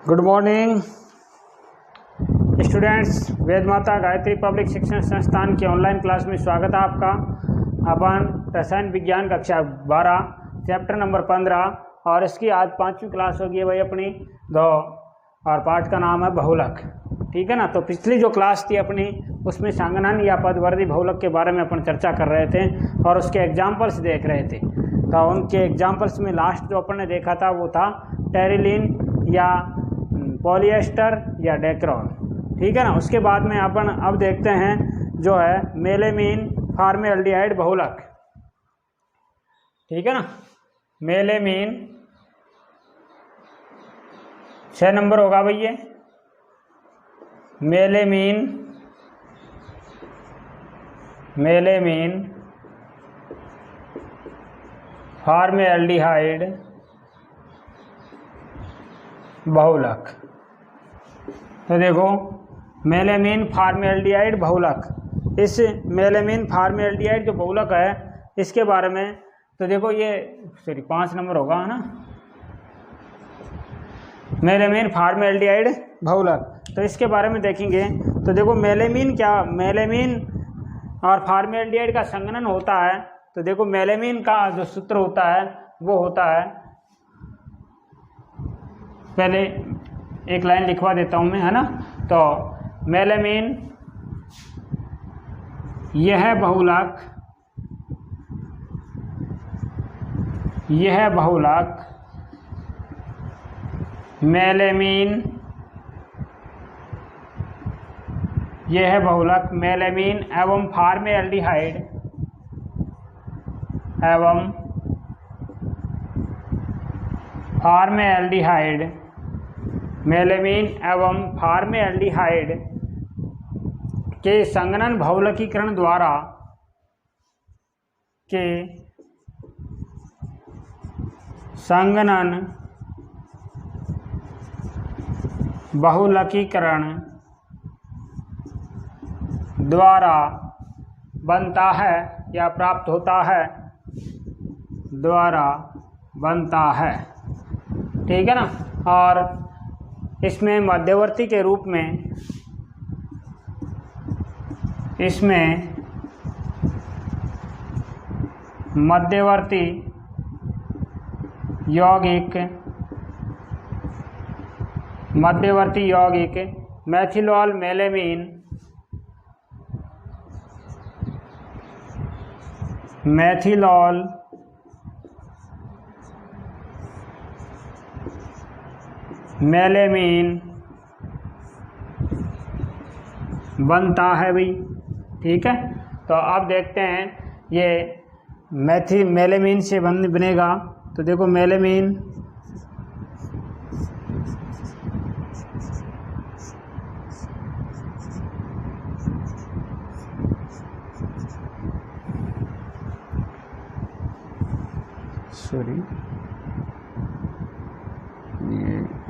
Good morning students. वेद माता Gayatri public शिक्षण संस्थान की ऑनलाइन क्लास में स्वागत है आपका। अपन रसायन विज्ञान कक्षा 12 चैप्टर नंबर 15 और इसकी आज 5वीं क्लास होगी भाई अपनी दो, और पाठ का नाम है बहुलक। ठीक है ना। तो पिछली जो क्लास थी अपनी उसमें संघनन या पदवर्धी बहुलक के बारे में अपन चर्चा कर रहे थे और उसके एग्जाम्पल्स देख रहे थे। तो उनके एग्जाम्पल्स में लास्ट जो अपन ने देखा था वो था टेरिलीन या पॉलिएस्टर या डेक्रोन। ठीक है ना। उसके बाद में अपन अब देखते हैं जो है मेलेमीन फॉर्मेल्डिहाइड बहुलक। ठीक है ना। मेलेमीन 6 नंबर होगा भाई ये मेलेमीन फॉर्मेल्डिहाइड बहुलक। तो देखो मेलेमीन फॉर्मेल्डिहाइड बहुलक, इस मेलेमीन फॉर्मेल्डिहाइड जो बहुलक है इसके बारे में तो देखो ये 5 नंबर होगा है ना, मेलेमीन फॉर्मेल्डिहाइड बहुलक। तो इसके बारे में देखेंगे तो देखो मेलेमीन और फॉर्मेल्डिहाइड का संघनन होता है। तो देखो मेलेमीन का जो सूत्र होता है वो होता है, पहले एक लाइन लिखवा देता हूं मैं है ना। तो मेलेमीन यह बहुलक मेलेमीन एवं फॉर्मेल्डिहाइड के संघनन बहुलकीकरण द्वारा बनता है या प्राप्त होता है। ठीक है ना। और इसमें मध्यवर्ती के रूप में मध्यवर्ती यौगिक मेथिलॉल मेलेमीन बनता है भाई। ठीक है। तो अब देखते हैं ये मेलेमीन से बनेगा। तो देखो मेलेमीन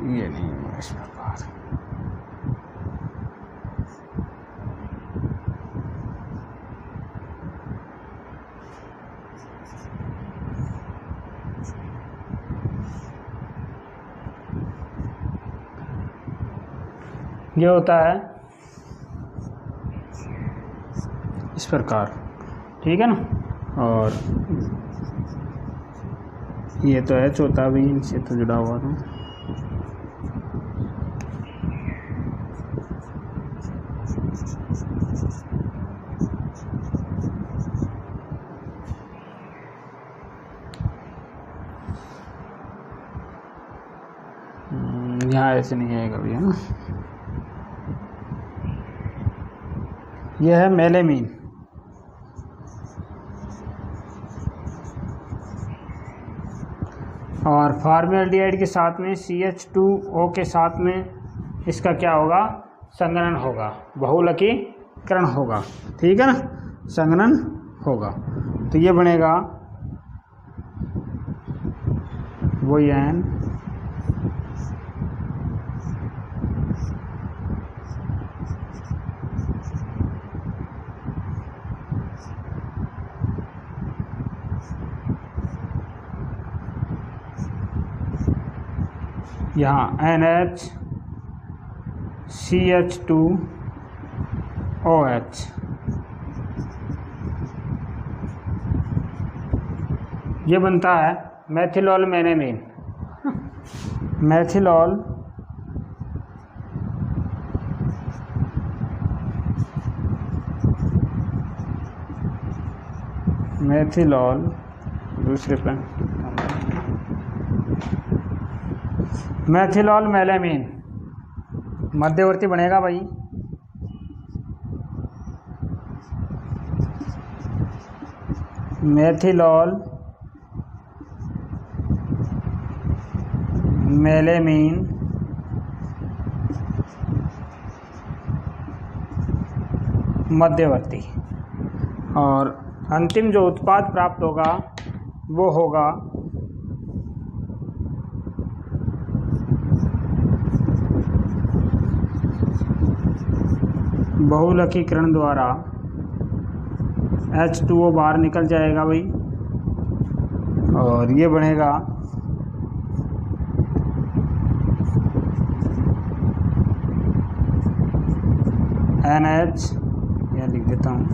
ये नहीं है इस प्रकार। ये होता है इस प्रकार। ठीक है ना। और ये तो है चौथा भी, इनसे तो जुड़ा हुआ था। यहाँ ऐसे नहीं आएगा भैया ना। यह है मेलेमीन। और फॉर्मेल्डिहाइड के साथ में CH2O के साथ में इसका क्या होगा, संघनन होगा, बहुलकीकरण होगा। ठीक है ना। संघनन होगा तो ये बनेगा वो एन यहाँ NH CH2OH। ये बनता है मेथिलॉल मेलामीन। मेथिलॉल दूसरे पेन मेथिलॉल मेलामीन मध्यवर्ती बनेगा भाई। मेथिलॉल मेलामीन मध्यवर्ती, और अंतिम जो उत्पाद प्राप्त होगा वो होगा बहुलकीकरण द्वारा H2O बाहर निकल जाएगा भाई, और ये बनेगा NH, यह लिख देता हूँ,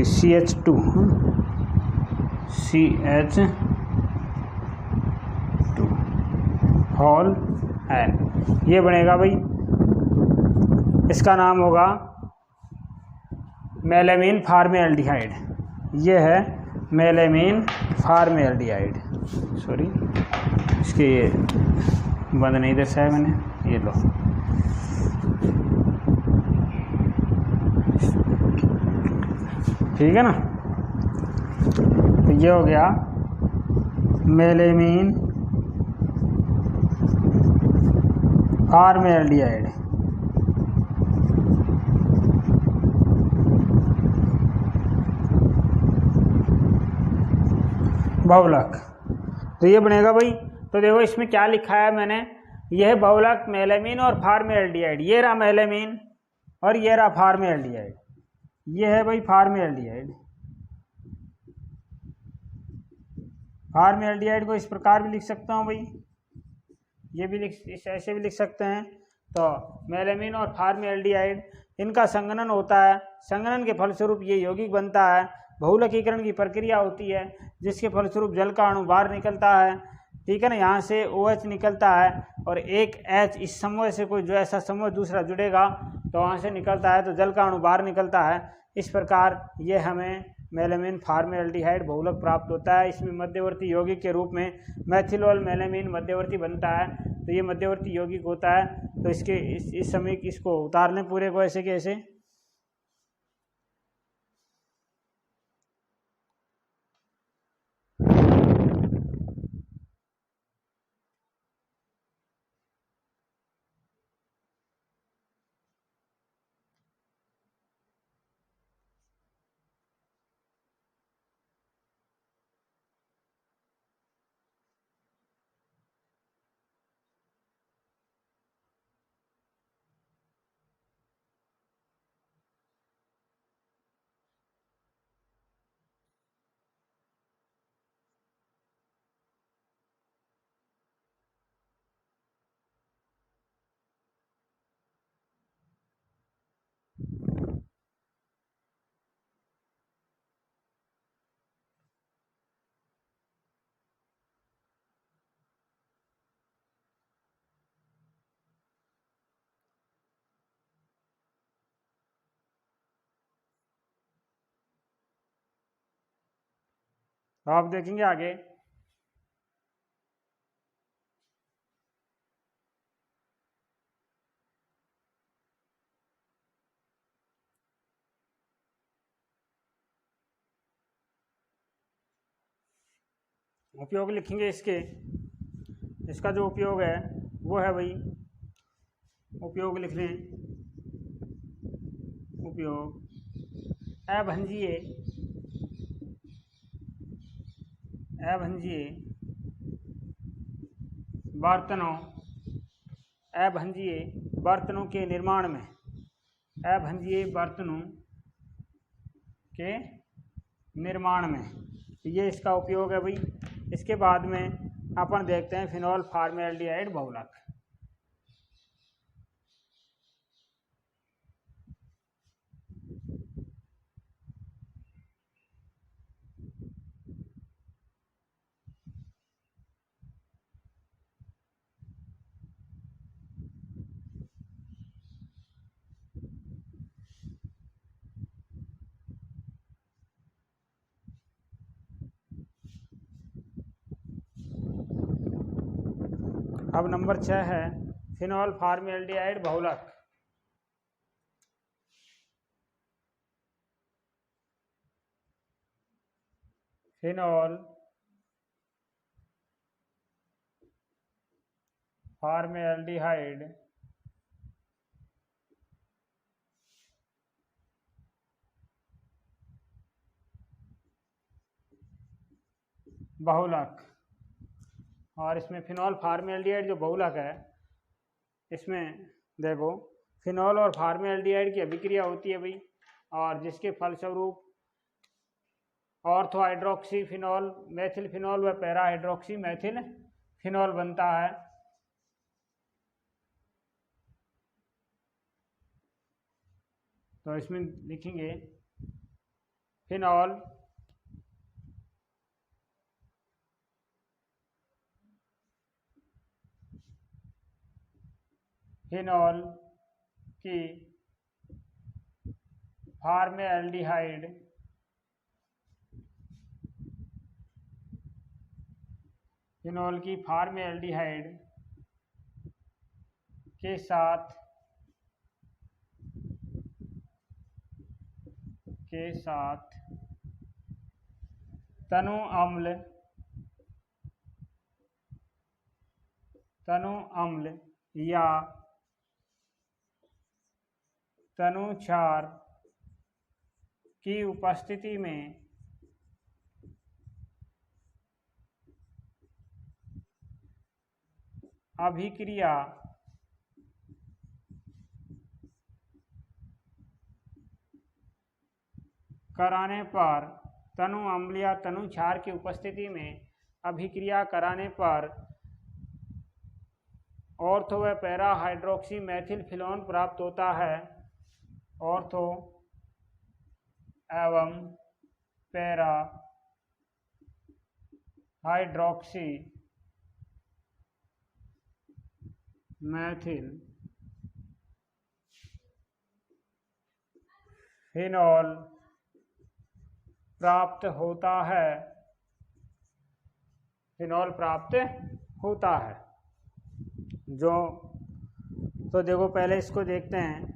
CH2 होल N, ये बनेगा भाई। इसका नाम होगा मेलामीन फॉर्मेल्डिहाइड। ये है मेलामीन फॉर्मेल्डिहाइड। सॉरी, इसके ये बंद नहीं दर्शाया मैंने, ये लो। ठीक है ना। तो ये हो गया मेलामीन फॉर्मेल्डिहाइड। बहुलक, तो ये बनेगा भाई। तो देखो इसमें क्या लिखा है मैंने, यह है बहुलक मेलामीन और फॉर्मेल्डिहाइड। ये रहा मेलामीन और ये रहा फॉर्मेल्डिहाइड। ये है भाई फॉर्मेल्डिहाइड। फॉर्मेल्डिहाइड को इस प्रकार भी लिख सकता हूँ भाई, ये भी ऐसे भी लिख सकते हैं। तो मेलामीन और फॉर्मेल्डिहाइड, इनका संघनन होता है। संघनन के फलस्वरूप ये यौगिक बनता है। बहुलकीकरण की प्रक्रिया होती है जिसके फलस्वरूप जल का अणु बाहर निकलता है। ठीक है ना, यहाँ से OH निकलता है और एक H, इस समूह से कोई जो ऐसा समूह दूसरा जुड़ेगा तो वहाँ से निकलता है, तो जल का अणु बाहर निकलता है। इस प्रकार ये हमें मेलामीन फॉर्मेल्डिहाइड बहुलक प्राप्त होता है। इसमें मध्यवर्ती यौगिक के रूप में मेथिलॉल मेलामीन मध्यवर्ती बनता है। तो ये मध्यवर्ती यौगिक होता है। तो इसके इस समय इसको उतार लें पूरे को, ऐसे कैसे। तो आप देखेंगे आगे, उपयोग लिखेंगे इसके। इसका जो उपयोग है वो है भाई उपयोग लिख लें, उपयोग अभंजीय बर्तनों, अभंजीय बर्तनों के निर्माण में, अभंजीय बर्तनों के निर्माण में, ये इसका उपयोग है भाई। इसके बाद में अपन देखते हैं फिनॉल फॉर्मेल्डिहाइड बहुलक। अब नंबर 6 है फिनॉल फॉर्मेल्डिहाइड बहुलक। फिनॉल फॉर्मेल्डिहाइड बहुलक। और इसमें फिनॉल फॉर्मेल्डिहाइड जो बहुलक है, इसमें देखो फिनॉल और फॉर्मेल्डिहाइड की अभिक्रिया होती है भाई, और जिसके फलस्वरूप ortho hydroxy phenol Maithil phenol व पैरा हाइड्रोक्सी मैथिल फिनॉल बनता है। तो इसमें लिखेंगे फिनॉल की फॉर्मेल्डिहाइड के साथ तनु अम्ल या तनुक्षार की उपस्थिति में अभिक्रिया कराने पर, तनु अम्ल या तनुक्षार की उपस्थिति में अभिक्रिया कराने पर ऑर्थो व पैरा हाइड्रोक्सी मैथिल फिनॉल प्राप्त होता है। ऑर्थो एवं पैरा हाइड्रोक्सी मैथिल फिनॉल प्राप्त होता है, जो तो देखो पहले इसको देखते हैं,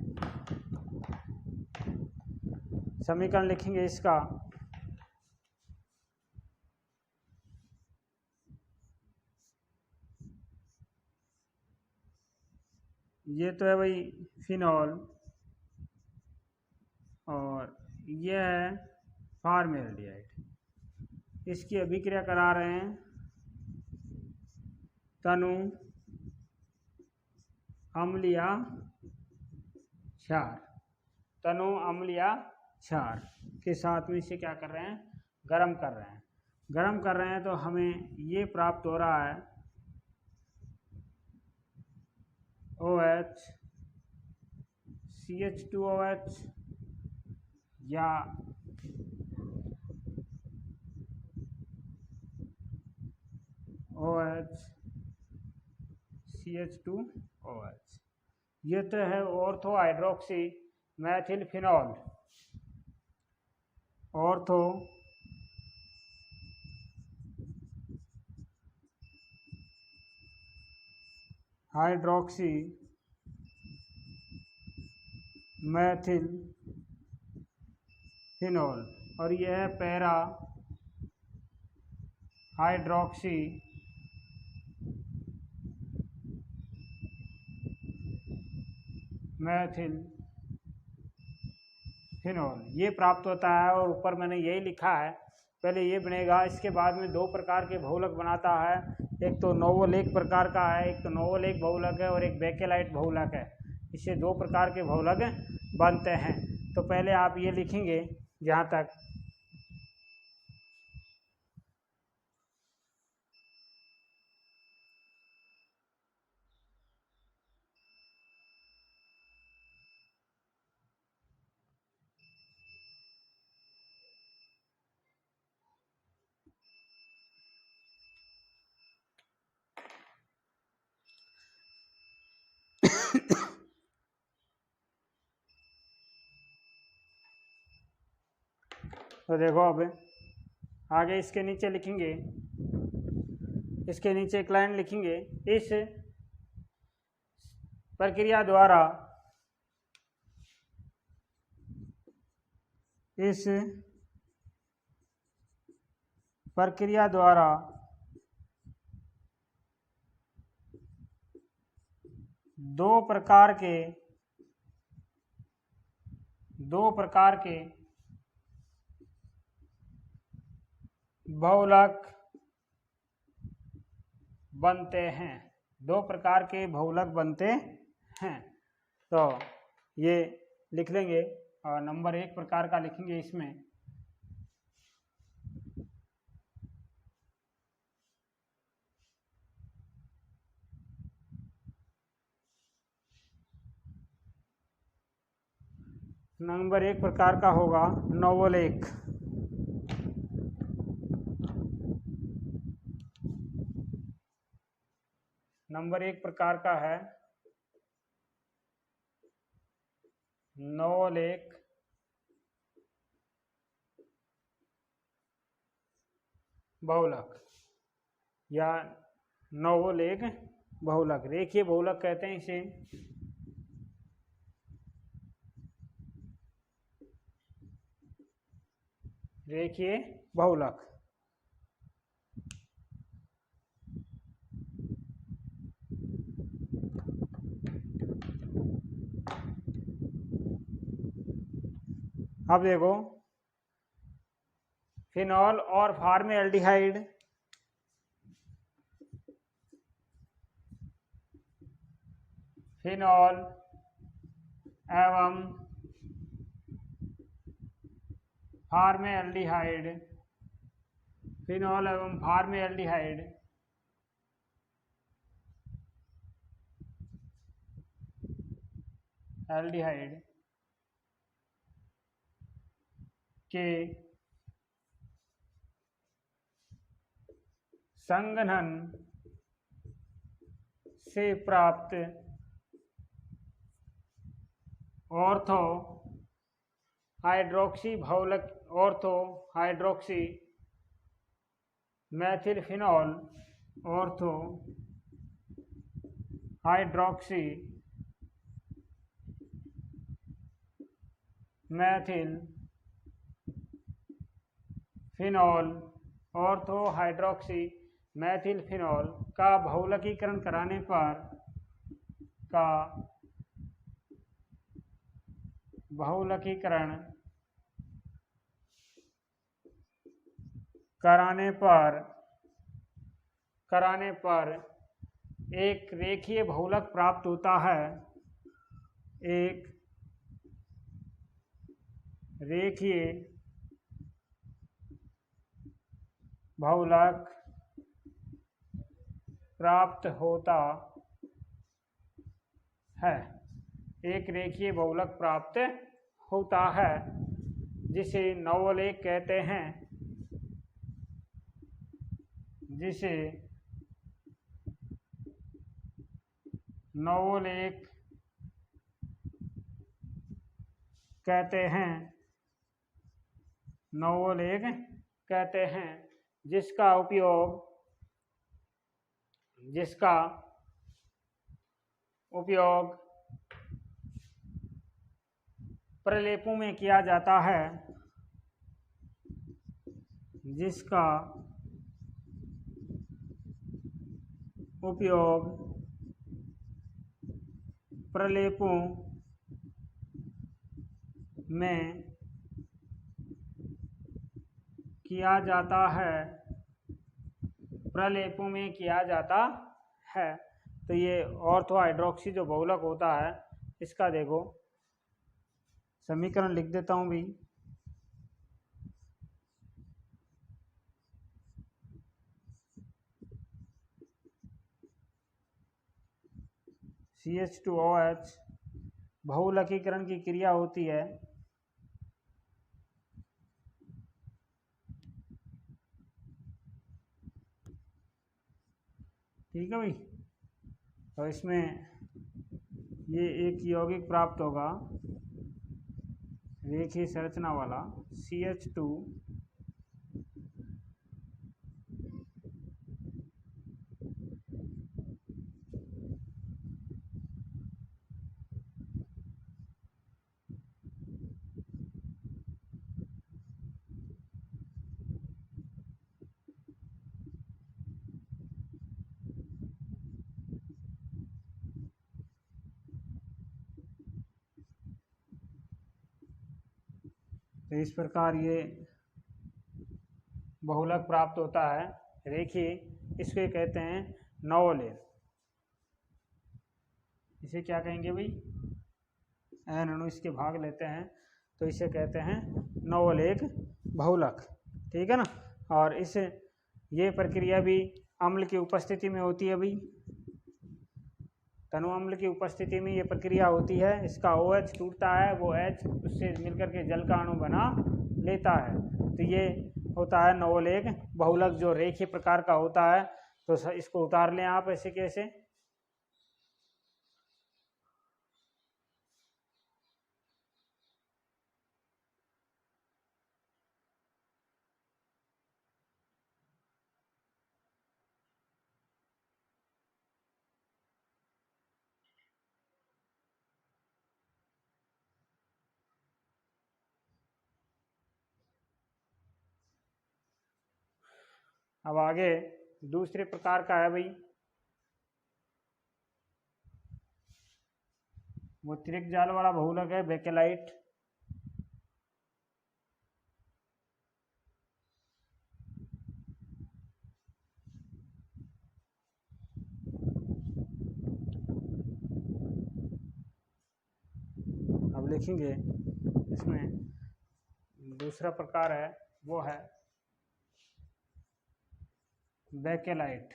समीकरण लिखेंगे इसका। ये तो है भाई फिनॉल और ये है फॉर्मेल्डिहाइड। इसकी अभिक्रिया करा रहे हैं तनु अम्ल या क्षार के साथ में इसे क्या कर रहे हैं, गर्म कर रहे हैं। तो हमें ये प्राप्त हो रहा है OH CH2OH या OH CH2OH। ये तो है ortho hydroxy methyl phenol, ortho hydroxy methyl phenol, और यह है पैरा हाइड्रोक्सी मैथिल फिनॉल ये प्राप्त होता है। और ऊपर मैंने यही लिखा है, पहले ये बनेगा, इसके बाद में दो प्रकार के बहुलक बनाता है। एक तो नोवोलेक प्रकार का है, एक तो नोवोलेक बहुलक है और एक बेकेलाइट बहुलक है। इससे दो प्रकार के बहुलक बनते हैं। तो पहले आप ये लिखेंगे जहाँ तक तो देखो अब आगे इसके नीचे लिखेंगे, इसके नीचे एक लाइन लिखेंगे, इस प्रक्रिया द्वारा दो प्रकार के बहुलक बनते हैं। दो प्रकार के बहुलक बनते हैं। तो ये लिख लेंगे और नंबर 1 प्रकार का लिखेंगे इसमें। नंबर 1 प्रकार का होगा नोवोलेक। नंबर 1 प्रकार का है नोवोलेक बहुलक या नोवोलेक बहुलक, रेखीय बहुलक कहते हैं इसे। रेखीय बहुलक। अब देखो फिनॉल और फॉर्मेल्डिहाइड फिनॉल एवं फॉर्मेल्डिहाइड फिनॉल एवं फॉर्मेल्डिहाइड एल्डिहाइड के संघनन से प्राप्त ऑर्थो हाइड्रोक्सी बहुलक ortho hydroxy methyl phenol ortho hydroxy methyl phenol ortho hydroxy methyl phenol का बहुलकीकरण कराने कराने पर एक रेखीय बहुलक प्राप्त होता है। एक रेखीय बहुलक प्राप्त होता है। एक रेखीय बहुलक प्राप्त होता है जिसे नोवोलेक कहते हैं। जिसे नोवोलेक कहते हैं। नोवोलेक कहते हैं जिसका उपयोग प्रलेपों में किया जाता है। जिसका उपयोग प्रलेपों में किया जाता है, प्रलेपों में किया जाता है। तो ये ऑर्थो हाइड्रोक्सी जो बहुलक होता है इसका देखो समीकरण लिख देता हूँ भी। CH2OH बहुलकीकरण की क्रिया होती है ठीक है भाई। और इसमें ये एक यौगिक प्राप्त होगा रेखीय संरचना वाला CH2 तो इस प्रकार ये बहुलक प्राप्त होता है रेखीय, इसको कहते हैं नोवोलेर। इसे क्या कहेंगे भाई, एन अणु इसके भाग लेते हैं तो इसे कहते हैं नोवोलेक बहुलक, ठीक है ना। और इस ये प्रक्रिया भी अम्ल की उपस्थिति में होती है भाई, तनु अम्ल की उपस्थिति में ये प्रक्रिया होती है। इसका OH टूटता है, वो H उससे मिलकर के जल का अणु बना लेता है। तो ये होता है नोवोलेक बहुलक जो रेखीय प्रकार का होता है। तो इसको उतार लें आप ऐसे कैसे। अब आगे दूसरे प्रकार का है भाई, वो त्रिक जाल वाला बहुलक है बेकेलाइट। अब लिखेंगे इसमें दूसरा प्रकार है वो है बेकेलाइट।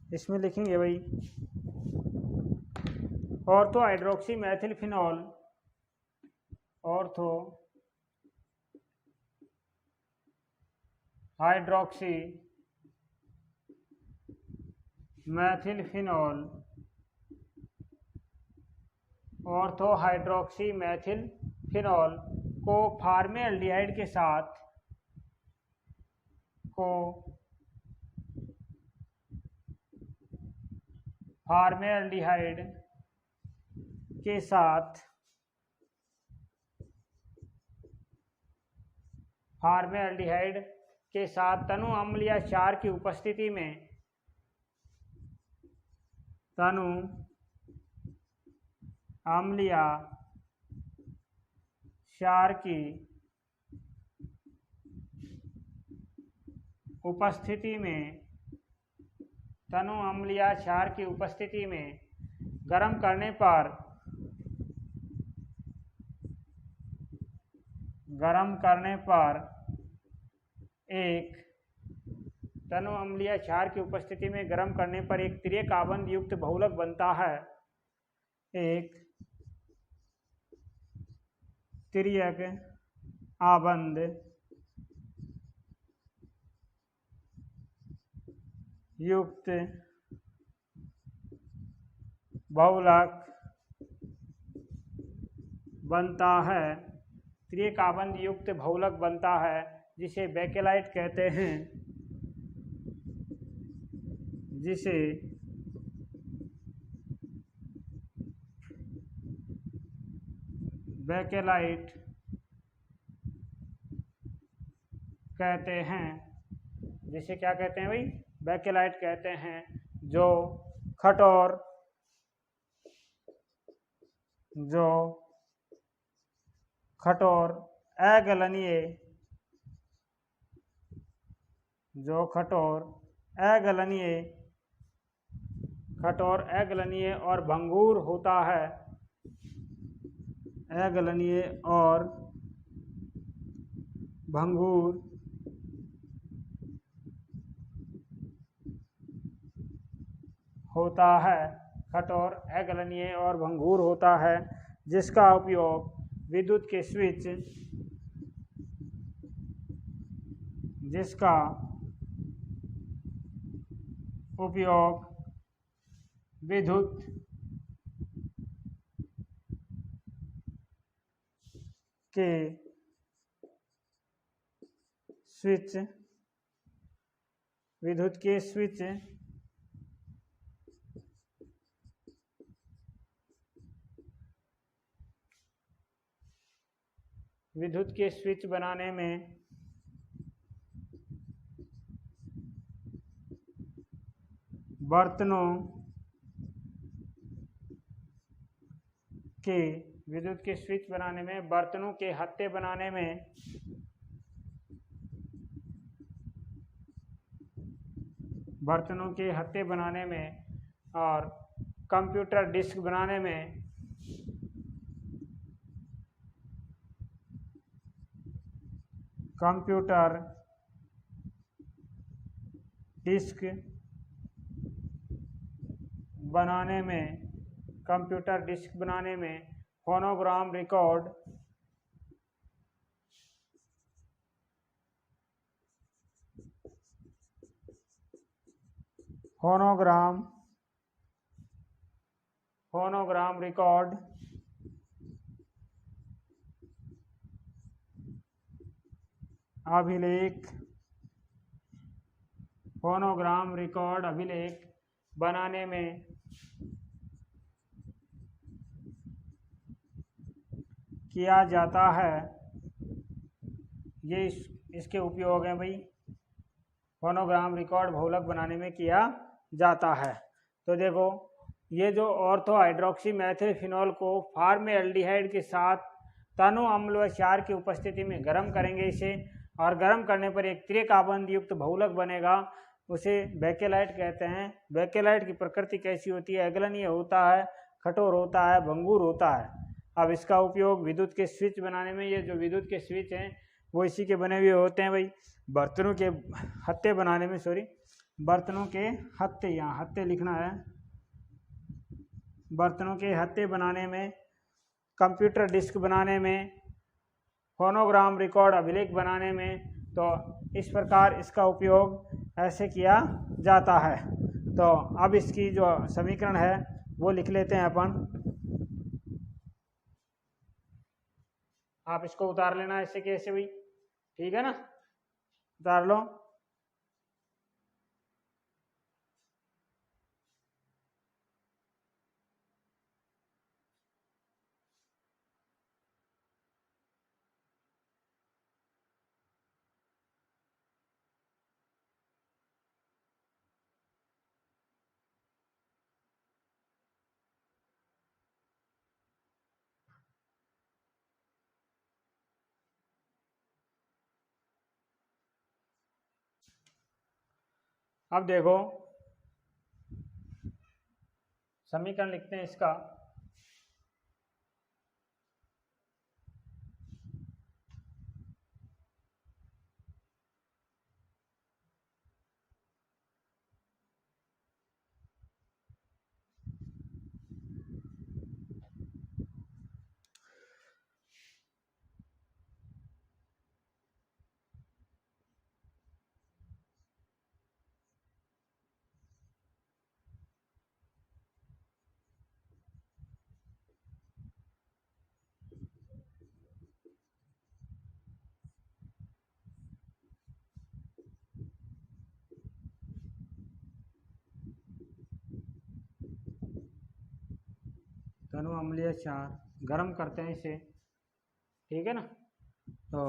इसमें लिखेंगे भाई ortho hydroxy methyl phenol, ortho hydroxy methyl phenol, ortho hydroxy methyl phenol को फार्मेल्डिहाइड के साथ फार्मेल्डिहाइड के साथ फार्मेल्डिहाइड के साथ तनु अम्ल या क्षार की उपस्थिति में तनु अम्ल या क्षार की उपस्थिति में तनु अम्ल या क्षार की उपस्थिति में गर्म करने पर एक तनु अम्ल या क्षार की उपस्थिति में गर्म करने पर एक त्रियक आबंध युक्त बहुलक बनता है। एक त्रियक आबंध युक्त बहुलक बनता है, त्रियक आबंध युक्त बहुलक बनता है जिसे बेकेलाइट कहते हैं, जिसे बेकेलाइट कहते हैं, जिसे क्या कहते हैं भाई, बेकेलाइट कहते हैं, जो कठोर अगलनीय और भंगुर होता है, अगलनीय और भंगुर होता है, कठोर अगलनीय और भंगुर होता है, जिसका उपयोग विद्युत के स्विच विद्युत के स्विच बनाने में बर्तनों के हत्थे बनाने में और कंप्यूटर डिस्क बनाने में फोनोग्राम रिकॉर्ड अभिलेख बनाने में किया जाता है। ये इसके उपयोग हैं भाई, फोनोग्राम रिकॉर्ड बहुलक बनाने में किया जाता है। तो देखो, ये जो ऑर्थो हाइड्रोक्सी मेथिलफिनॉल को फॉर्मेल्डिहाइड के साथ तनु अम्ल व क्षार की उपस्थिति में गर्म करेंगे इसे, और गर्म करने पर एक त्रिकाबंध युक्त बहुलक बनेगा, उसे बेकेलाइट कहते हैं। बेकेलाइट की प्रकृति कैसी होती है? अगलनीय होता है, कठोर होता है, भंगुर होता है। अब इसका उपयोग विद्युत के स्विच बनाने में, ये जो विद्युत के स्विच हैं वो इसी के बने हुए होते हैं भाई। बर्तनों के हत्थे बनाने में, बर्तनों के हत्थे, यहाँ हत्थे लिखना है, बर्तनों के हत्थे बनाने में, कंप्यूटर डिस्क बनाने में, फोनोग्राम रिकॉर्ड अभिलेख बनाने में, तो इस प्रकार इसका उपयोग ऐसे किया जाता है। तो अब इसकी जो समीकरण है वो लिख लेते हैं अपन। आप इसको उतार लेना ऐसे कैसे भाई, ठीक है ना, उतार लो। अब देखो, समीकरण लिखते हैं इसका। तनु अम्लीय क्षार गर्म करते हैं इसे, ठीक है ना। तो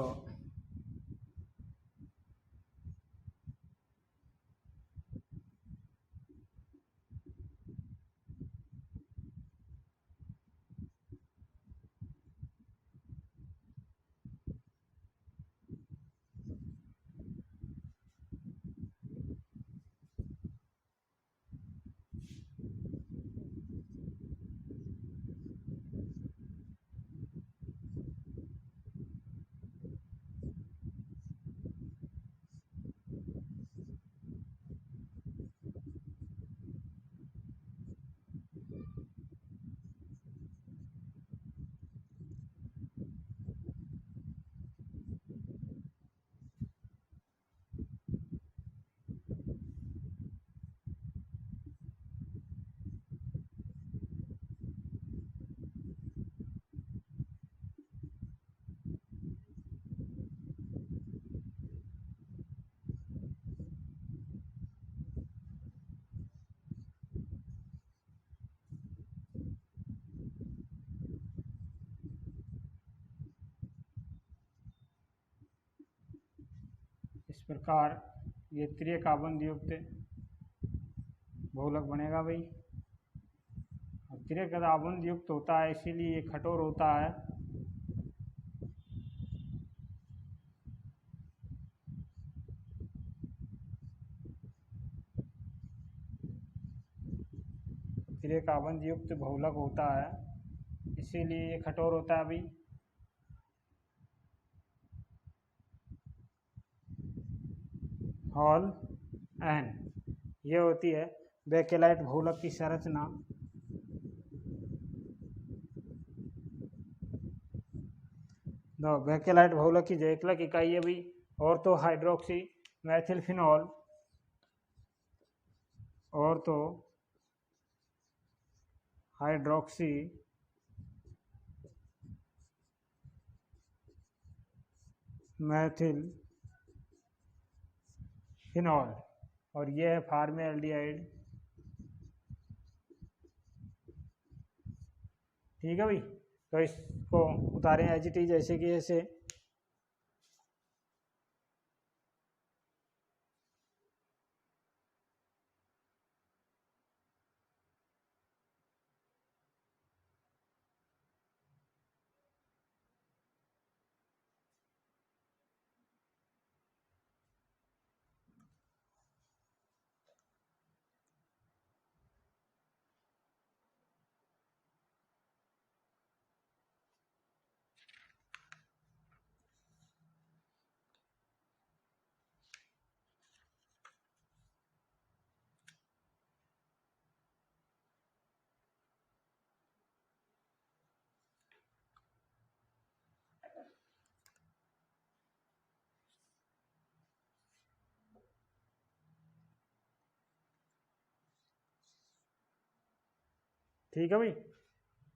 प्रकार ये त्रिक आबंध युक्त बहुलक बनेगा भाई। अब त्रिक आबंध युक्त होता है इसीलिए ये कठोर होता है। त्रिक आबंध युक्त बहुलक होता है इसीलिए ये कठोर होता है भाई। हॉल एन ये होती है बेकेलाइट बहुलक की संरचना। बेकेलाइट बहुलक की जो एकलक इकाई है भाई ortho hydroxy methylphenol, ortho hydroxy methyl phenol, और यह है फार्मेल्डिहाइड। ठीक है भाई, तो इसको उतारें एज इट इज जैसे कि ऐसे। ठीक है भाई,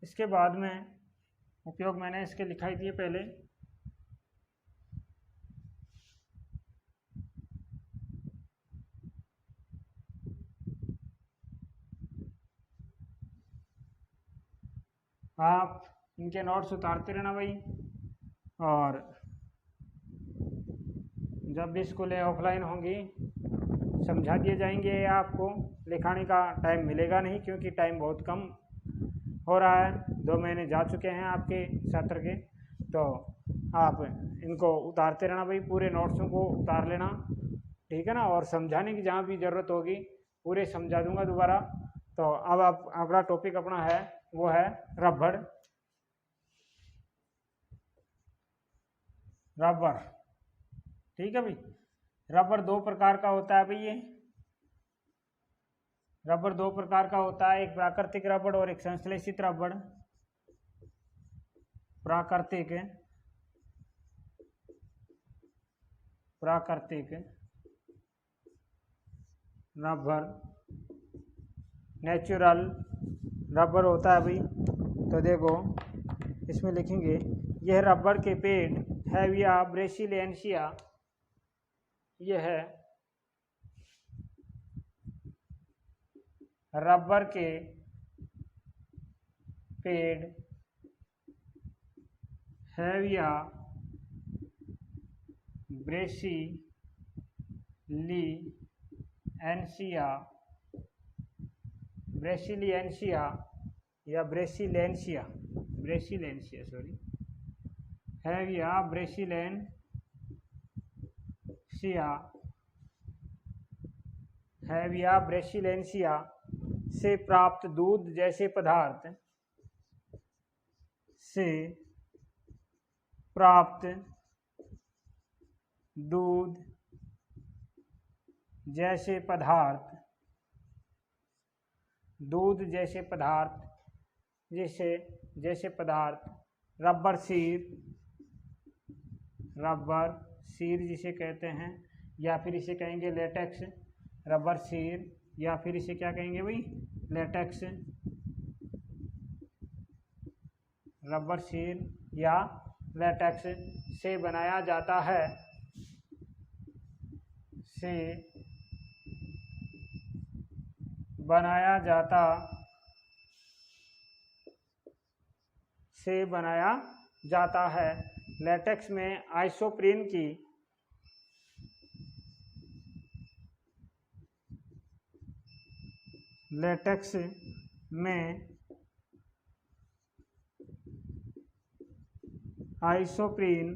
इसके बाद में उपयोग मैंने इसके लिखाई दिए पहले। आप इनके नोट्स उतारते रहना भाई, और जब भी स्कूलें ऑफलाइन होंगी समझा दिए जाएंगे। आपको लिखाने का टाइम मिलेगा नहीं क्योंकि टाइम बहुत कम हो रहा है, 2 महीने जा चुके हैं आपके सत्र के। तो आप इनको उतारते रहना भाई, पूरे नोट्सों को उतार लेना, ठीक है ना। और समझाने की जहाँ भी ज़रूरत होगी पूरे समझा दूंगा दोबारा। तो अब आप अगला टॉपिक अपना है वो है रबड़। रबड़, ठीक है भाई। रबड़ 2 प्रकार का होता है भाई। ये रबड़ 2 प्रकार का होता है, एक प्राकृतिक रबड़ और एक संश्लेषित रबड़। प्राकृतिक रबड़, नेचुरल रबड़ होता है भाई। तो देखो इसमें लिखेंगे यह रबड़ के पेड़ हैविया ब्रेसिलिएंसिया, यह है रबड़ के पेड़ हैविया ब्रेसिलिएंसिया या ब्रेसिलेंसिया सॉरी, हैविया ब्रेसिलेंसिया से प्राप्त दूध जैसे पदार्थ दूध जैसे पदार्थ रबर शीर जिसे कहते हैं, या फिर इसे कहेंगे लेटेक्स। रबर शीर या फिर इसे क्या कहेंगे भाई, लेटेक्स। रबर शीर या लेटेक्स से बनाया जाता है, लेटेक्स में आइसोप्रीन की लेटेक्स में आइसोप्रीन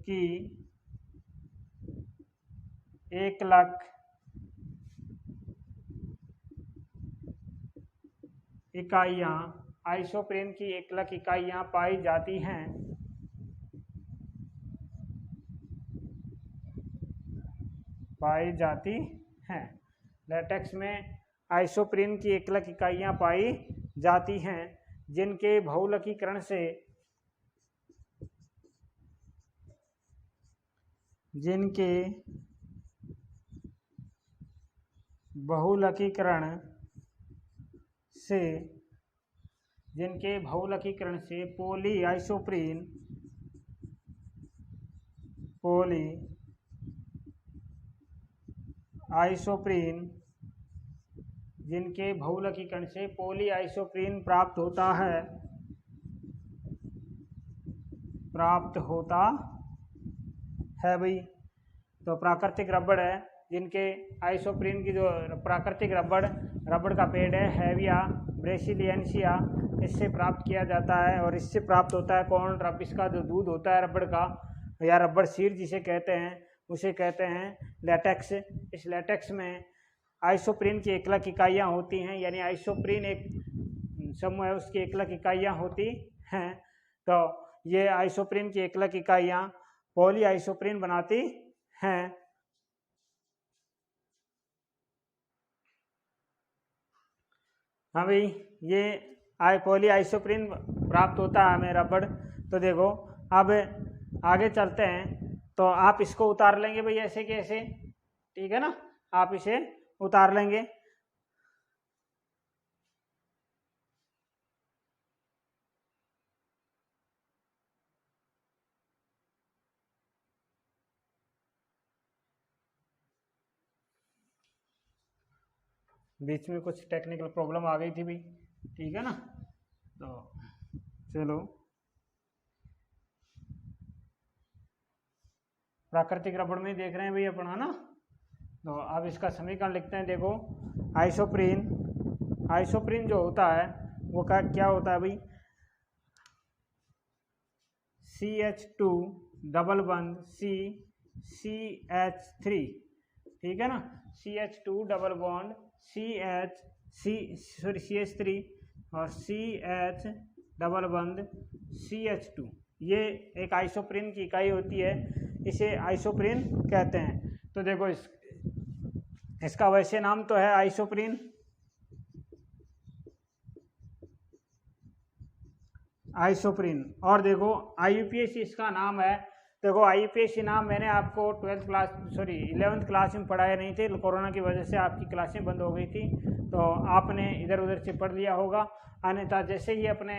की 1,00,000 इकाइयाँ आइसोप्रीन की 1,00,000 इकाइयाँ पाई जाती हैं। लेटेक्स में आइसोप्रीन की 1,00,000 इकाइयाँ पाई जाती हैं जिनके बहुलकीकरण से पॉलीआइसोप्रीन प्राप्त होता है भाई। तो प्राकृतिक रबड़ है जिनके आइसोप्रीन की जो प्राकृतिक रबड़ का पेड़ है हेविया ब्रेसिलियनसिया, इससे प्राप्त किया जाता है। और इससे प्राप्त होता है कौन? इसका जो दूध होता है रबड़ का, या रबड़ सीड जिसे कहते हैं, उसे कहते हैं लेटेक्स। इस लेटेक्स में आइसोप्रीन की 1,00,000 इकाइयाँ होती हैं, यानी आइसोप्रीन एक समूह है, उसकी 1,00,000 इकाइयाँ होती हैं। तो ये आइसोप्रीन की 1,00,000 इकाइयाँ पॉलीआइसोप्रीन बनाती हैं। हाँ भाई, ये पॉलीआइसोप्रीन प्राप्त होता है हमें रबड़। तो देखो अब आगे चलते हैं, तो आप इसको उतार लेंगे भाई ऐसे के ऐसे, ठीक है ना, आप इसे उतार लेंगे। बीच में कुछ टेक्निकल प्रॉब्लम आ गई थी भाई, ठीक है ना। तो चलो, प्राकृतिक रबड़ में देख रहे हैं भाई अपन, है ना। तो अब इसका समीकरण लिखते हैं। देखो आइसोप्रीन जो होता है वो क्या होता है भाई? CH2 डबल बंद CH3, ठीक है ना, CH2 डबल बॉन्ड CH3 और CH डबल बंद CH2, ये एक आइसोप्रीन की इकाई होती है, इसे आइसोप्रीन कहते हैं। तो देखो इसका वैसे नाम तो है आइसोप्रीन, और देखो IUPAC इसका नाम है। देखो IUPAC नाम मैंने आपको 11th क्लास में पढ़ाए नहीं थे, कोरोना की वजह से आपकी क्लासें बंद हो गई थी, तो आपने इधर उधर से पढ़ लिया होगा। अन्यथा जैसे ही अपने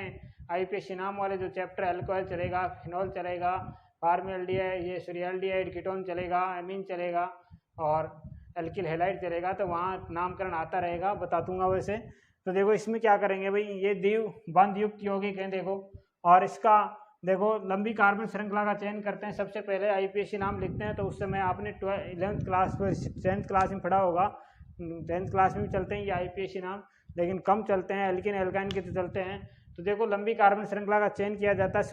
IUPAC नाम वाले जो चैप्टर अल्कोहल चलेगा, फिनॉल चलेगा, एल्डिहाइड कीटोन चलेगा, एमीन चलेगा और एल्किल हैलाइड चलेगा, तो वहाँ नामकरण आता रहेगा, बता दूंगा वैसे। तो देखो इसमें क्या करेंगे भाई, ये बंध युक्त यौगिक हैं देखो, और इसका देखो लंबी कार्बन श्रृंखला का चयन करते हैं। सबसे पहले IUPAC नाम लिखते हैं, तो उस समय आपने 11th क्लास में 10th क्लास में पढ़ा होगा, 10th क्लास में भी चलते हैं ये IUPAC नाम, लेकिन कम चलते हैं, एल्किन एल्काइन के तो चलते हैं। तो देखो लंबी कार्बन श्रृंखला का चयन किया जाता है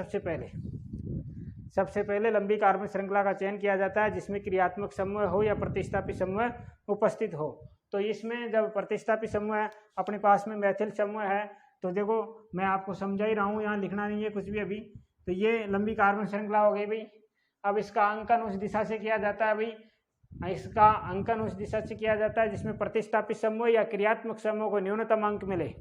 सबसे पहले लंबी कार्बन श्रृंखला का चयन किया जाता है जिसमें क्रियात्मक समूह हो या प्रतिस्थापी समूह उपस्थित हो। तो इसमें जब प्रतिस्थापी समूह है, अपने पास में मैथिल समूह है, तो देखो मैं आपको समझा ही रहा हूँ, यहाँ लिखना नहीं है कुछ भी अभी। तो ये लंबी कार्बन श्रृंखला हो गई भाई। अब इसका अंकन उस दिशा से किया जाता है भाई, इसका अंकन उस दिशा से किया जाता है जिसमें प्रतिस्थापी समूह या क्रियात्मक समूह को न्यूनतम अंक मिले,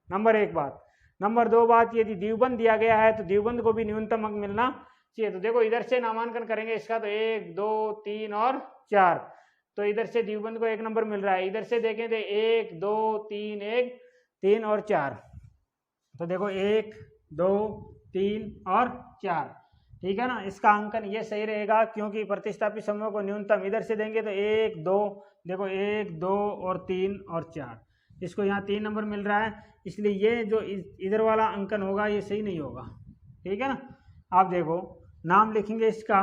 नंबर 1 बात। नंबर 2 बात, यदि द्विबंध दिया गया है तो द्विबंध को भी न्यूनतम अंक मिलना चाहिए। तो देखो इधर से नामांकन करेंगे इसका, तो 1 2 3 और 4, तो इधर से द्विबंध को 1 नंबर मिल रहा है। इधर से देखें तो 1 2 3 1 3 और 4, तो देखो 1 2 3 और 4, ठीक है ना। इसका अंकन ये सही रहेगा क्योंकि प्रतिस्थापी समूह को न्यूनतम इधर से देंगे तो 1 2, देखो 1 2 और 3 और 4, इसको यहाँ 3 नंबर मिल रहा है, इसलिए ये जो इधर वाला अंकन होगा ये सही नहीं होगा, ठीक है ना। आप देखो नाम लिखेंगे इसका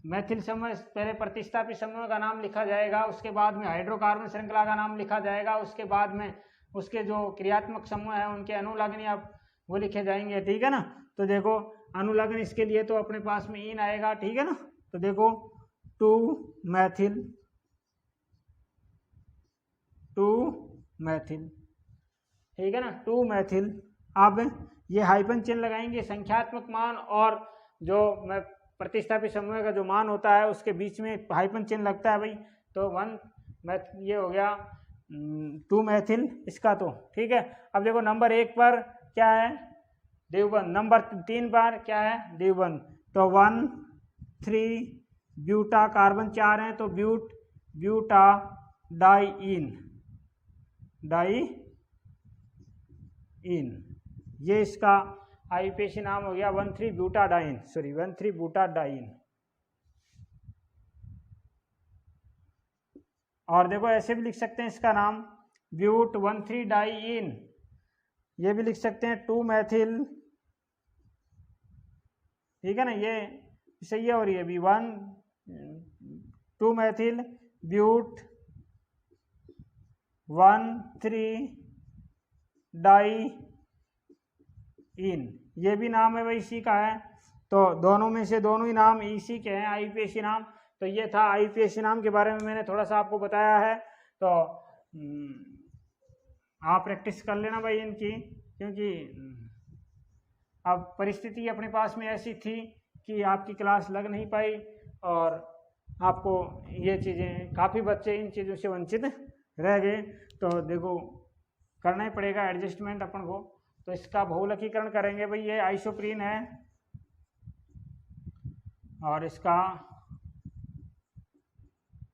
मैथिल समूह पहले प्रतिस्थापित समूह का नाम लिखा जाएगा, उसके बाद में हाइड्रोकार्बन श्रृंखला का नाम लिखा जाएगा, उसके बाद में उसके जो क्रियात्मक समूह है उनके अनुलग्न आप वो लिखे जाएंगे, ठीक है ना। तो देखो अनुलग्न इसके लिए तो अपने पास में इन आएगा, ठीक है ना। तो देखो 2 मैथिल, ठीक है ना, 2 मैथिल। अब ये हाइफन चिन्ह लगाएंगे, संख्यात्मक मान और जो प्रतिस्थापित समूह का जो मान होता है उसके बीच में हाइफन चिन्ह लगता है भाई। तो 1 ये हो गया 2 मैथिल इसका, तो ठीक है। अब देखो नंबर 1 पर क्या है, देवबंद, नंबर 3 पर क्या है, देवबंद। तो 1 3 ब्यूटा, कार्बन 4 हैं तो ब्यूटा डाइइन, ये इसका आईयूपीएसी नाम हो गया 1,3 ब्यूटाडाइन, 1,3 ब्यूटाडाइन। और देखो ऐसे भी लिख सकते हैं इसका नाम ब्यूट 1,3 डाइइन, ये भी लिख सकते हैं 2 मैथिल, ठीक है ना, ये सही है। और ये भी 2 मैथिल ब्यूट 1,3 डाइइन, ये भी नाम है भाई इसी का है। तो दोनों में से दोनों ही नाम इसी के हैं, आईयूपीएसी नाम। तो ये था आईयूपीएसी नाम के बारे में मैंने थोड़ा सा आपको बताया है। तो आप प्रैक्टिस कर लेना भाई इनकी, क्योंकि अब परिस्थिति अपने पास में ऐसी थी कि आपकी क्लास लग नहीं पाई और आपको ये चीज़ें, काफ़ी बच्चे इन चीज़ों से वंचित रह गए। तो देखो करना ही पड़ेगा एडजस्टमेंट अपन को। तो इसका बहुलकीकरण करेंगे भाई, ये आइसोप्रीन है और इसका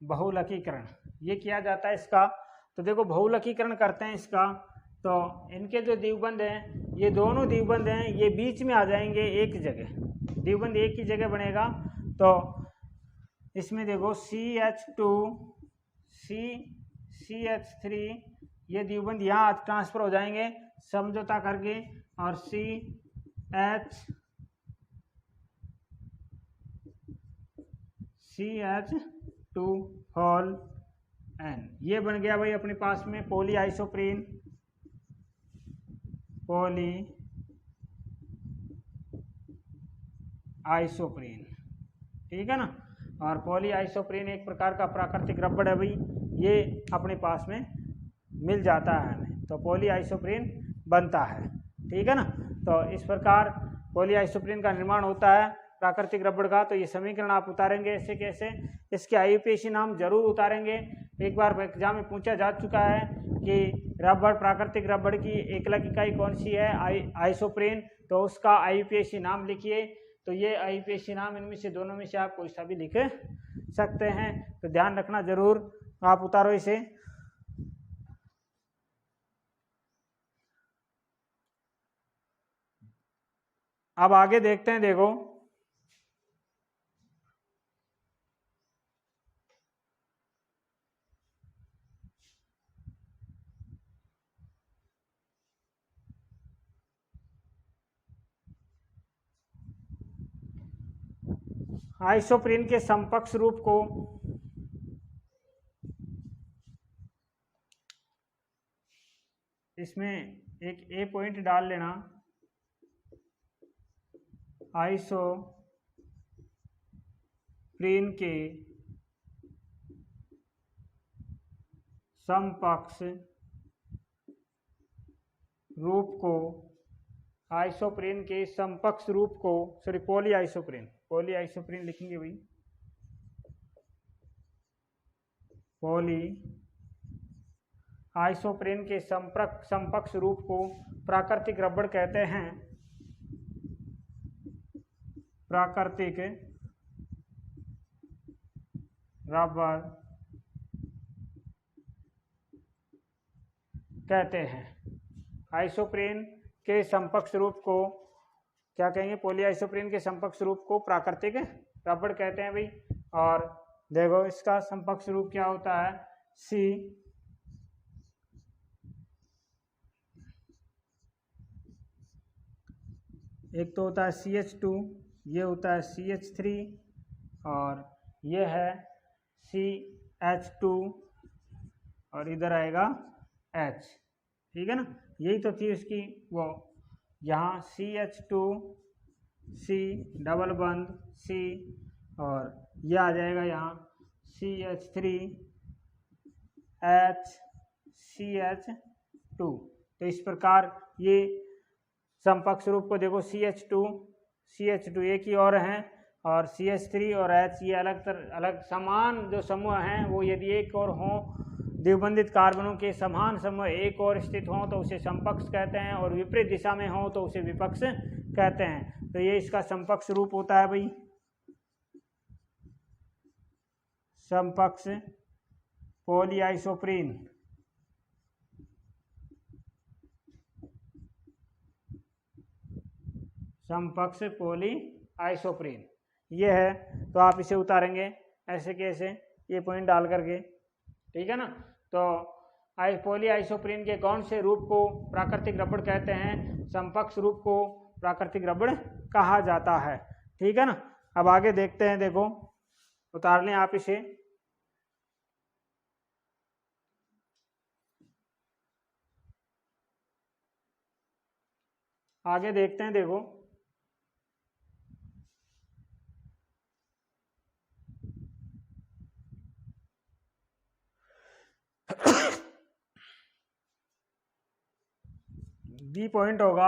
बहुलकीकरण ये किया जाता है इसका। तो देखो बहुलकीकरण करते हैं इसका, तो इनके जो द्विबंध हैं, ये दोनों द्विबंध हैं, ये बीच में आ जाएंगे एक जगह, द्विबंध एक ही जगह बनेगा। तो इसमें देखो CH2 CH3, ये द्विबंध यहाँ ट्रांसफर हो जाएंगे समझौता करके, और CH2 होल N, ये बन गया भाई अपने पास में पॉली आइसोप्रीन, ठीक है ना। और पॉली आइसोप्रीन एक प्रकार का प्राकृतिक रबड़ है भाई, ये अपने पास में मिल जाता है हमें, तो पॉली आइसोप्रीन बनता है, ठीक है ना। तो इस प्रकार पॉली आइसोप्रीन का निर्माण होता है प्राकृतिक रबड़ का। तो ये समीकरण आप उतारेंगे ऐसे कैसे, इसके आईयूपीएसी नाम जरूर उतारेंगे। एक बार एग्जाम में पूछा जा चुका है कि रबड़, प्राकृतिक रबड़ की एकलक इकाई कौन सी है, आइसोप्रीन, तो उसका आईयूपीएसी नाम लिखिए। तो ये आईयूपीएसी नाम इनमें से दोनों में से आप कोई सा भी लिख सकते हैं, तो ध्यान रखना जरूर, आप उतारो इसे। अब आगे देखते हैं, देखो आइसोप्रीन के समकक्ष रूप को इसमें एक ए पॉइंट डाल लेना, आइसोप्रीन के समकक्ष रूप को, आइसोप्रीन के समकक्ष रूप को, सॉरी पॉली आइसोप्रीन लिखेंगे भाई, पॉली आइसोप्रीन के समकक्ष रूप को प्राकृतिक रबड़ कहते हैं, प्राकृतिक रबड़ कहते हैं। आइसोप्रीन के समकक्ष रूप को क्या कहेंगे, पॉली आइसोप्रीन के समकक्ष रूप को प्राकृतिक रबड़ कहते हैं भाई। और देखो इसका समकक्ष रूप क्या होता है, C, एक तो होता है CH2, ये होता है CH3, और ये है CH2 और इधर आएगा H, ठीक है ना। यही तो थी उसकी वो, यहाँ CH2 C डबल बंद C और ये आ जाएगा यहाँ CH3 H CH2। तो इस प्रकार ये समकक्ष रूप को देखो, CH2 एक ही और हैं और CH3 और H ये अलग समान जो समूह हैं वो यदि एक और हों, द्विबंधित कार्बनों के समान समूह एक और स्थित हों तो उसे समकक्ष कहते हैं, और विपरीत दिशा में हों तो उसे विपक्ष कहते हैं। तो ये इसका समकक्ष रूप होता है भाई, समकक्ष पॉलीआइसोप्रीन। समकक्ष पॉलीआइसोप्रीन ये है। तो आप इसे उतारेंगे ऐसे कैसे, ये पॉइंट डाल करके, ठीक है ना। तो पॉलीआइसोप्रीन के कौन से रूप को प्राकृतिक रबड़ कहते हैं? समकक्ष रूप को प्राकृतिक रबड़ कहा जाता है, ठीक है ना। अब आगे देखते हैं, देखो उतार लें आप इसे। आगे देखते हैं, देखो बी पॉइंट होगा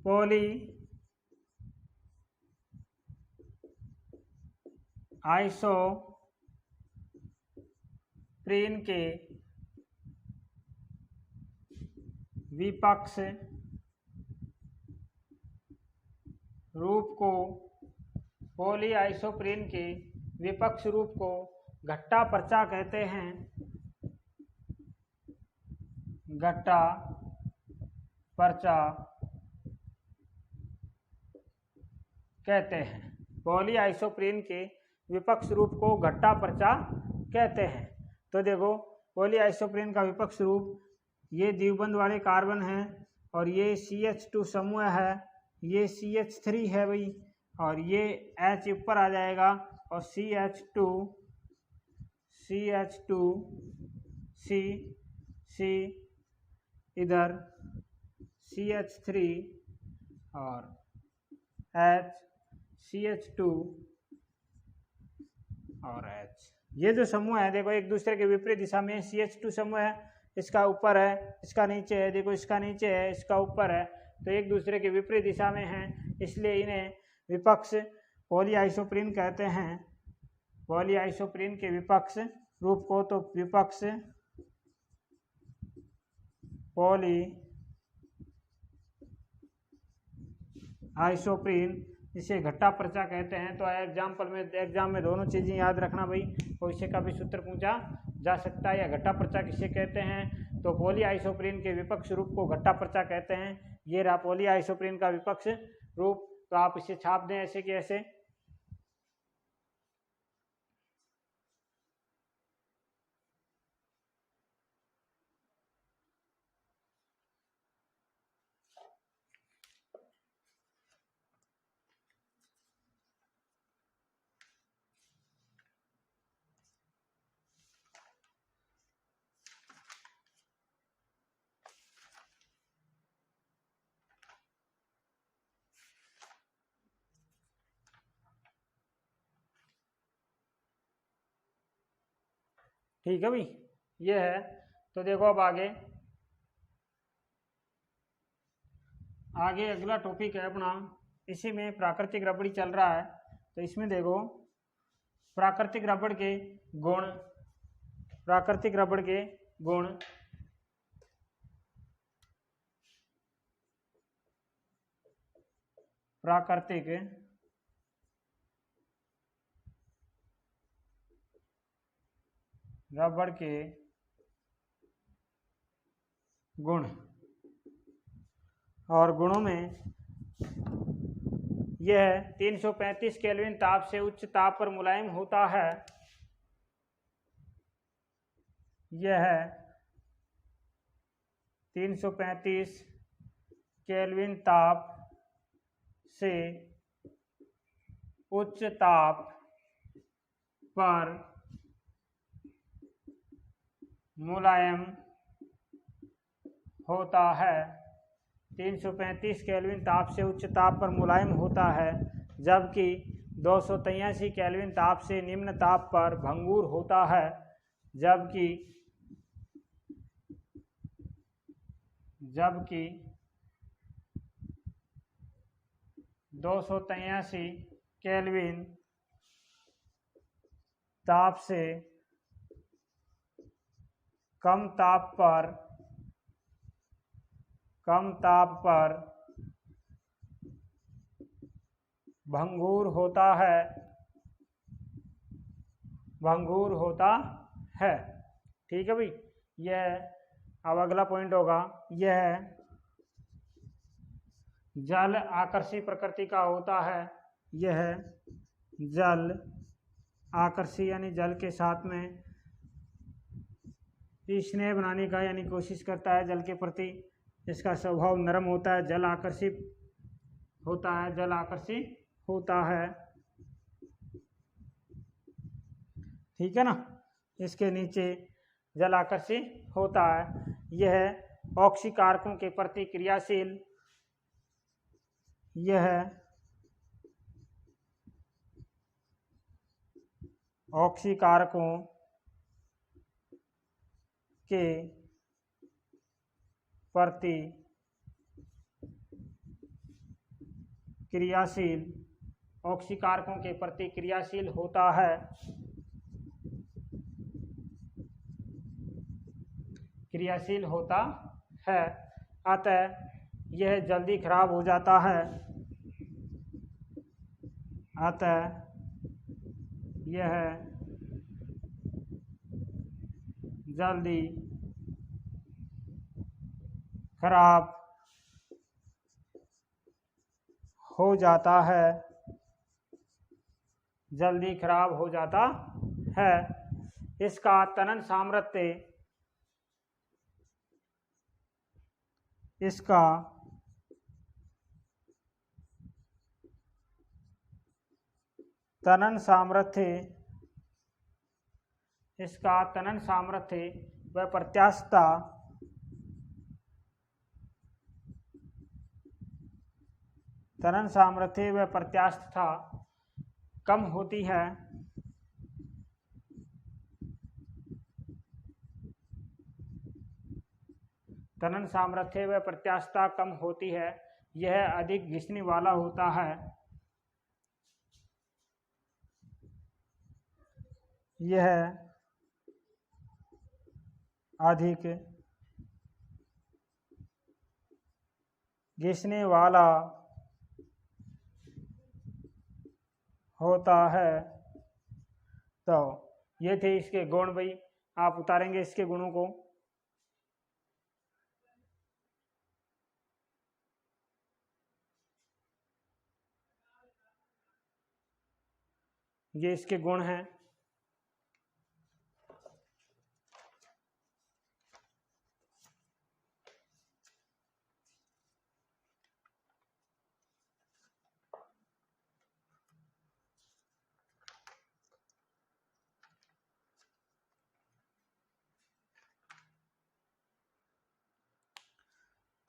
पॉली आइसोप्रीन के विपक्ष रूप को, पॉलीआइसोप्रीन के विपक्ष रूप को घट्टा पर्चा कहते हैं, घट्टा पर्चा कहते हैं। पॉलीआइसोप्रीन के विपक्ष रूप को घट्टा पर्चा कहते हैं। तो देखो पॉलीआइसोप्रीन का विपक्ष रूप, ये द्विबंध वाले कार्बन हैं और ये CH2 समूह है, ये CH3 है भाई, और ये H ऊपर आ जाएगा और CH2 C इधर CH3 और H CH2 और H। ये जो समूह है देखो एक दूसरे के विपरीत दिशा में, CH2 समूह है, इसका ऊपर है, इसका नीचे है, देखो इसका नीचे है, इसका ऊपर है, तो एक दूसरे के विपरीत दिशा में हैं, इसलिए इन्हें विपक्ष पॉलीआइसोप्रीन कहते हैं। पॉलीआइसोप्रीन के विपक्ष रूप को तो विपक्ष पॉली आइसोप्रीन, इसे घट्टा पर्चा कहते हैं। तो एग्जाम में दोनों चीज़ें याद रखना भाई, भविष्य का भी सूत्र पूछा जा सकता है। या घट्टा पर्चा किसे कहते हैं? तो पॉलीआइसोप्रीन के विपक्ष रूप को घट्टा पर्चा कहते हैं। ये रहा पॉलीआइसोप्रीन का विपक्ष रूप। तो आप इसे छाप दें ऐसे कि ऐसे। ठीक है भाई, ये है। तो देखो अब आगे अगला टॉपिक है अपना, इसी में प्राकृतिक रबड़ी चल रहा है। तो इसमें देखो प्राकृतिक रबड़ के गुण, प्राकृतिक रबड़ के गुण। प्राकृतिक रबड़ के गुण, और गुणों में यह 335 केल्विन ताप से उच्च ताप पर मुलायम होता है। यह 335 केल्विन ताप से उच्च ताप पर मुलायम होता है। 335 केल्विन ताप से उच्च ताप पर मुलायम होता है, जबकि 283 केल्विन ताप से निम्न ताप पर भंगुर होता है। जबकि 283 केल्विन ताप से कम ताप पर भंगुर होता है। ठीक है भाई, यह अब अगला पॉइंट होगा, यह जल आकर्षी प्रकृति का होता है। यह जल आकर्षी यानी जल के साथ में स्नेह बनाने का यानी कोशिश करता है जल के प्रति। इसका स्वभाव नरम होता है, जल आकर्षी होता है। ठीक है ना, इसके नीचे जल आकर्षी होता है। यह ऑक्सीकारकों के प्रति क्रियाशील, यह ऑक्सीकारकों के प्रति क्रियाशील, ऑक्सीकारकों के प्रति क्रियाशील होता है। क्रियाशील होता है, अतः यह जल्दी खराब हो जाता है। अतः यह जल्दी खराब हो जाता है। जल्दी खराब हो जाता है। इसका तनन सामर्थ्य, इसका तनन सामर्थ्य व प्रत्यास्थता कम होती है। तनन सामर्थ्य व प्रत्यास्थता कम होती है। यह अधिक घिसने वाला होता है। यह अधिक घिसने वाला होता है। तो ये थे इसके गुण भाई, आप उतारेंगे इसके गुणों को। ये इसके गुण हैं।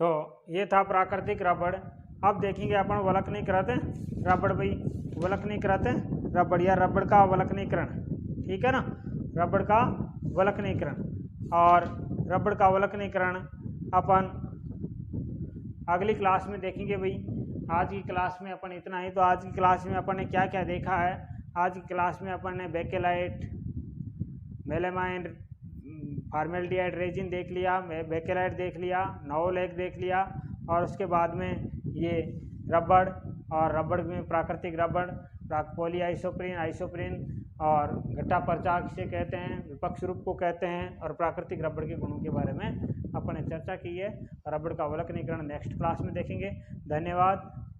तो ये था प्राकृतिक रबड़। अब देखेंगे अपन वल्कनीकृत रबड़ भाई, वल्कनीकृत रबड़ या रबड़ का वल्कनीकरण। ठीक है ना, रबड़ का वल्कनीकरण। और रबड़ का वल्कनीकरण अपन अगली क्लास में देखेंगे भाई। आज की क्लास में अपन इतना ही। तो आज की क्लास में अपन ने क्या क्या देखा है? आज की क्लास में अपन ने बेकेलाइट, मेलामाइन, फॉर्मेल्डिहाइड रेजिन देख लिया, बेकेलाइट देख लिया, नोवोलैक देख लिया, और उसके बाद में ये रबड़, और रबड़ में प्राकृतिक रबड़, पॉलीआइसोप्रीन, आइसोप्रीन और घट्टा परचाक से कहते हैं, विपक्ष रूप को कहते हैं, और प्राकृतिक रबड़ के गुणों के बारे में अपन ने चर्चा की है। रबड़ का वल्कनीकरण नेक्स्ट क्लास में देखेंगे। धन्यवाद।